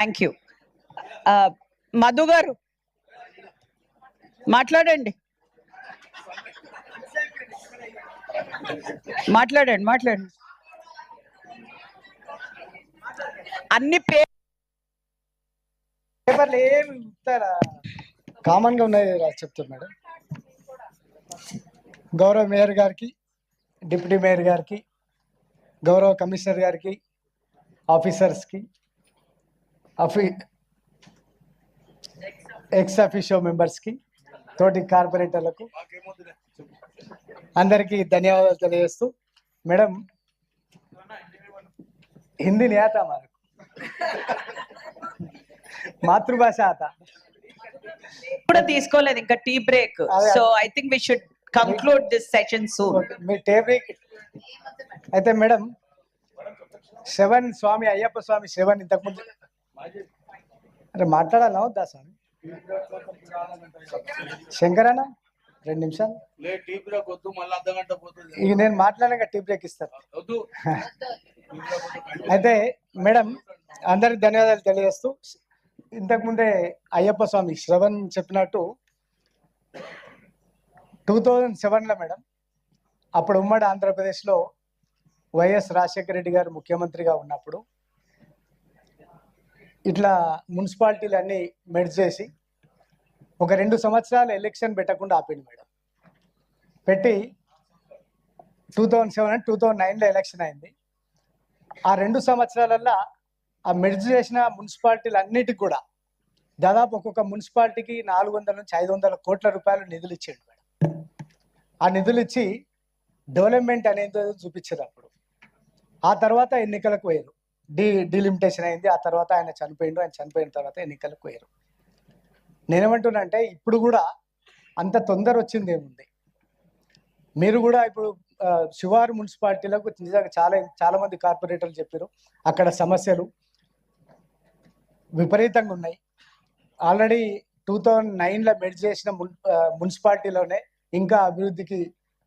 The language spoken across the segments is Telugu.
Thank you. మధు గారు మాట్లాడండి. మాట్లాడండి. అన్ని పేపర్లు ఏమి కామన్ గా ఉన్నాయి చెప్తారు మేడం. గౌరవ మేయర్ గారికి, డిప్యూటీ మేయర్ గారికి, గౌరవ కమిషనర్ గారికి, ఆఫీసర్స్కి, ఎక్స్ అఫీషియో మెంబర్స్కి, తోటి కార్పొరేటర్లకు అందరికీ ధన్యవాదాలు తెలియజేస్తూ, మేడం హిందీ नहीं आता हमारे को, మాతృభాష आता కూడా తీసుకోలేదు ఇంకా tea break. So I think we should conclude this session soon. మీ టీ బ్రేక్ అయితే మేడం శ్రవణ్ స్వామి, అయ్యప్ప స్వామి శ్రవణ్ ఇంతకుముందు అరే మాట్లాడాలా వద్దా స్వామి? శంకరన్న 2 నిమిషాలు ఇక నేను మాట్లాడాక టీ బ్రేక్ ఇస్తాను. అయితే మేడం అందరికి ధన్యవాదాలు తెలియజేస్తూ, ఇంతకుముందే అయ్యప్ప స్వామి శ్రవణ్ చెప్పినట్టు 2007లో మేడం అప్పుడు ఉమ్మడి ఆంధ్రప్రదేశ్లో వైఎస్ రాజశేఖర రెడ్డి గారు ముఖ్యమంత్రిగా ఉన్నప్పుడు ఇట్లా మున్సిపాలిటీలు అన్నీ మెర్జ్ చేసి ఒక 2 సంవత్సరాలు ఎలక్షన్ పెట్టకుండా ఆపిండు మేడం. పెట్టి 2007 and 2009లో ఎలక్షన్ అయింది. ఆ 2 సంవత్సరాలల్లో ఆ మెర్జ్ చేసిన మున్సిపాలిటీలు అన్నిటికి కూడా దాదాపు ఒక్కొక్క మున్సిపాలిటీకి 400 నుంచి 500 కోట్ల రూపాయలు నిధులు ఇచ్చాడు మేడం. ఆ నిధులు ఇచ్చి డెవలప్మెంట్ అనేది చూపించారు. అప్పుడు ఆ తర్వాత ఎన్నికలకు పోయారు, డిలిమిటేషన్ అయింది. ఆ తర్వాత ఆయన చనిపోయిన తర్వాత ఎన్నికలకు పోయారు. నేనేమంటున్నా అంటే ఇప్పుడు కూడా అంత తొందర వచ్చింది ఏముంది? మీరు కూడా ఇప్పుడు శివారు మున్సిపాలిటీలకు నిజంగా చాలా మంది కార్పొరేటర్లు చెప్పారు, అక్కడ సమస్యలు విపరీతంగా ఉన్నాయి. ఆల్రెడీ 2009లో మెర్జ్ చేసిన మున్సిపాలిటీలోనే ఇంకా అభివృద్ధికి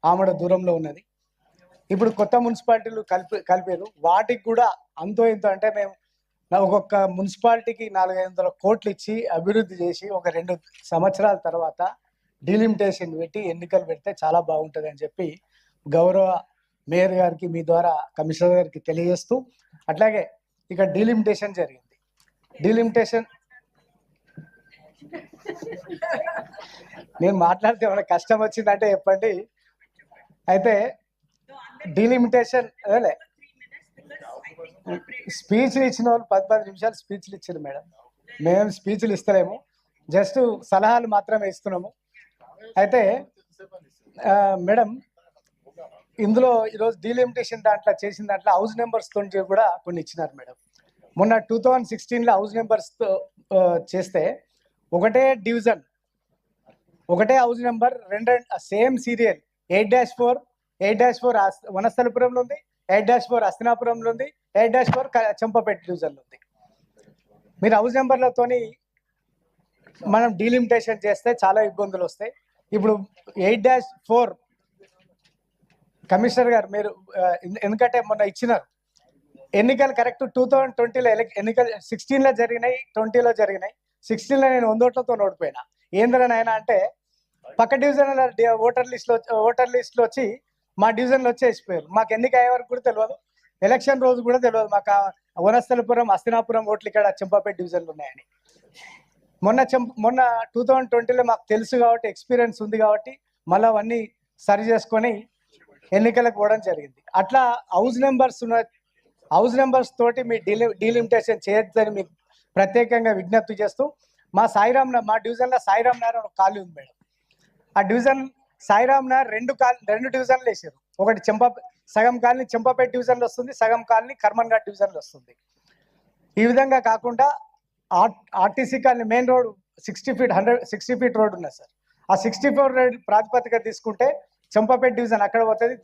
ఆమడ దూరంలో ఉన్నది. ఇప్పుడు కొత్త మున్సిపాలిటీలు కలిపారు, వాటికి కూడా అంతో ఇంతో అంటే మేము ఒక్కొక్క మున్సిపాలిటీకి 400-500 కోట్లు ఇచ్చి అభివృద్ధి చేసి ఒక 2 సంవత్సరాల తర్వాత డిలిమిటేషన్ పెట్టి ఎన్నికలు పెడితే చాలా బాగుంటుంది అని చెప్పి గౌరవ మేయర్ గారికి మీ ద్వారా కమిషనర్ గారికి తెలియజేస్తూ, అట్లాగే ఇక డిలిమిటేషన్ జరిగింది. డిలిమిటేషన్ నేను మాట్లాడితే ఏమైనా కష్టం వచ్చిందంటే చెప్పండి. అయితే డిలిమిటేషన్ స్పీచ్లు ఇచ్చిన వాళ్ళు 10 నిమిషాలు స్పీచ్లు ఇచ్చారు మేడం. మేము స్పీచ్లు ఇస్తలేము, జస్ట్ సలహాలు మాత్రమే ఇస్తున్నాము. అయితే మేడం ఇందులో ఈరోజు డిలిమిటేషన్ దాంట్లో చేసిన దాంట్లో హౌస్ నెంబర్స్ తోటి కూడా కొన్ని ఇచ్చినారు మేడం. మొన్న 2016లో హౌస్ నెంబర్స్ తో చేస్తే ఒకటే డివిజన్, ఒకటే హౌస్ నెంబర్, 2 సేమ్ సీరియల్ 8-4 వనస్థలపురంలో ఉంది, 8-4 హస్తినాపురంలో ఉంది, 8-4 చంపపేట డివిజన్లో ఉంది. మీరు హౌస్ నెంబర్లతోని మనం డిలిమిటేషన్ చేస్తే చాలా ఇబ్బందులు వస్తాయి. ఇప్పుడు 8-4 కమిషనర్ గారు మీరు ఎందుకంటే మొన్న ఇచ్చినారు ఎన్నికలు కరెక్ట్ 2020లో ఎన్నికలు 16లో జరిగినాయి, 20లో జరిగినాయి. 16లో నేను 100 ఓట్లతో ఓడిపోయినా. ఏంద్రా నాయన అంటే పక్క డివిజన్ ఓటర్ లిస్ట్ లో వచ్చి మా డివిజన్లో వచ్చేసిపోయారు. మాకు ఎన్నిక అయ్యే వరకు కూడా తెలియదు, ఎలక్షన్ రోజు కూడా తెలియదు మాకు వనస్థలపురం, హస్తినాపురం ఓట్లు ఇక్కడ చంపాపేట డివిజన్లు ఉన్నాయని. మొన్న 2020లో మాకు తెలుసు కాబట్టి, ఎక్స్పీరియన్స్ ఉంది కాబట్టి మళ్ళీ అవన్నీ సరి చేసుకొని ఎన్నికలకు పోవడం జరిగింది. అట్లా హౌస్ నెంబర్స్ తోటి మీ డిలిమిటేషన్ చేయొద్దని మీకు ప్రత్యేకంగా విజ్ఞప్తి చేస్తూ, మా డివిజన్లో సాయిరామ్ నగర్ ఒక కాలనీ ఉంది మేడం. ఆ డివిజన్ సాయిరామ్ నగర్ 2 డివిజన్లు వేసారు. ఒకటి సగం కాలనీ చంపాపేట డివిజన్లో వస్తుంది, సగం కాలనీ కర్మన్ ఘాట్ డివిజన్లో వస్తుంది. ఈ విధంగా కాకుండా RTC colony main road 60 feet road ఉన్నది సార్. ఆ 60 ఫీట్ రోడ్ ప్రాతిపదిక తీసుకుంటే చంపాపేట డివిజన్ అక్కడ పోతుంది,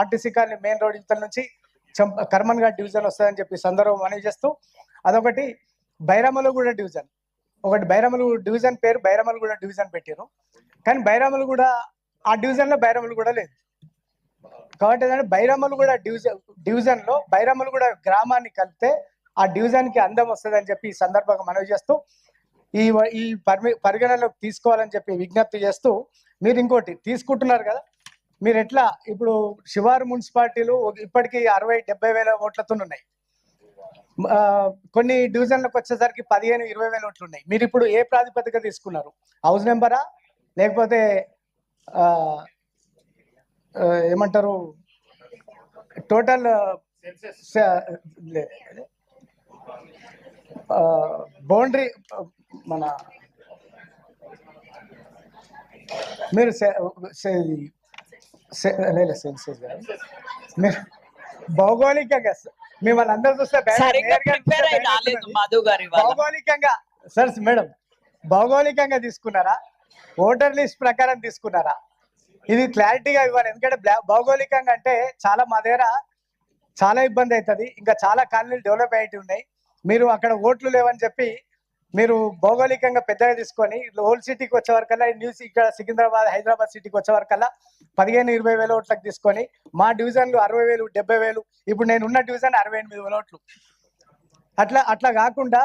ఆర్టీసీ కాలనీ మెయిన్ రోడ్ ఇంత నుంచి కర్మన్ ఘాట్ డివిజన్ వస్తుందని చెప్పి సందర్భం మనవి చేస్తూ, అదొకటి బైరామలగూడ డివిజన్, ఒకటి బైరామలగూడ డివిజన్ పేరు బైరామలగూడ డివిజన్ పెట్టారు. కానీ బైరామలగూడ ఆ డివిజన్లో బైరామలగూడ లేదు కాబట్టి ఏంటంటే బైరామలగూడ డివిజన్లో బైరామలగూడ గ్రామాన్ని కలిపితే ఆ డివిజన్ కి అందం వస్తుందని చెప్పి ఈ సందర్భంగా మనవి చేస్తూ ఈ పరిగణనలోకి తీసుకోవాలని చెప్పి విజ్ఞప్తి చేస్తూ, మీరు ఇంకోటి తీసుకుంటున్నారు కదా, మీరు ఎట్లా ఇప్పుడు శివారు మున్సిపాలిటీలు ఇప్పటికీ 60-70 వేల ఓట్లతో ఉన్నాయి. కొన్ని డివిజన్లకు వచ్చేసరికి 15-20 వేల ఓట్లు ఉన్నాయి. మీరు ఇప్పుడు ఏ ప్రాతిపదిక తీసుకున్నారు? హౌస్ నెంబరా లేకపోతే ఏమంటారు టోటల్ బౌండరీ మన మీరు మీరు భౌగోళికంగా మిమ్మల్ని అందరూ చూస్తే భౌగోళికంగా సార్ మేడం భౌగోళికంగా తీసుకున్నారా, ఓటర్ లిస్ట్ ప్రకారం తీసుకున్నారా? ఇది క్లారిటీగా ఇవ్వాలి. ఎందుకంటే భౌగోళికంగా అంటే చాలా మా దగ్గర చాలా ఇబ్బంది అవుతుంది. ఇంకా చాలా కాలనీలు డెవలప్ అయ్యి ఉన్నాయి. మీరు అక్కడ ఓట్లు లేవని చెప్పి మీరు భౌగోళికంగా పెద్దగా తీసుకొని ఓల్డ్ సిటీకి వచ్చే వరకల్లా న్యూస్ ఇక్కడ సికింద్రాబాద్ హైదరాబాద్ సిటీకి వచ్చే వరకల్లా 15-20 వేల ఓట్లకు తీసుకొని మా డివిజన్లు 60,000-70,000, ఇప్పుడు నేను ఉన్న డివిజన్ 68,000 ఓట్లు. అట్లా కాకుండా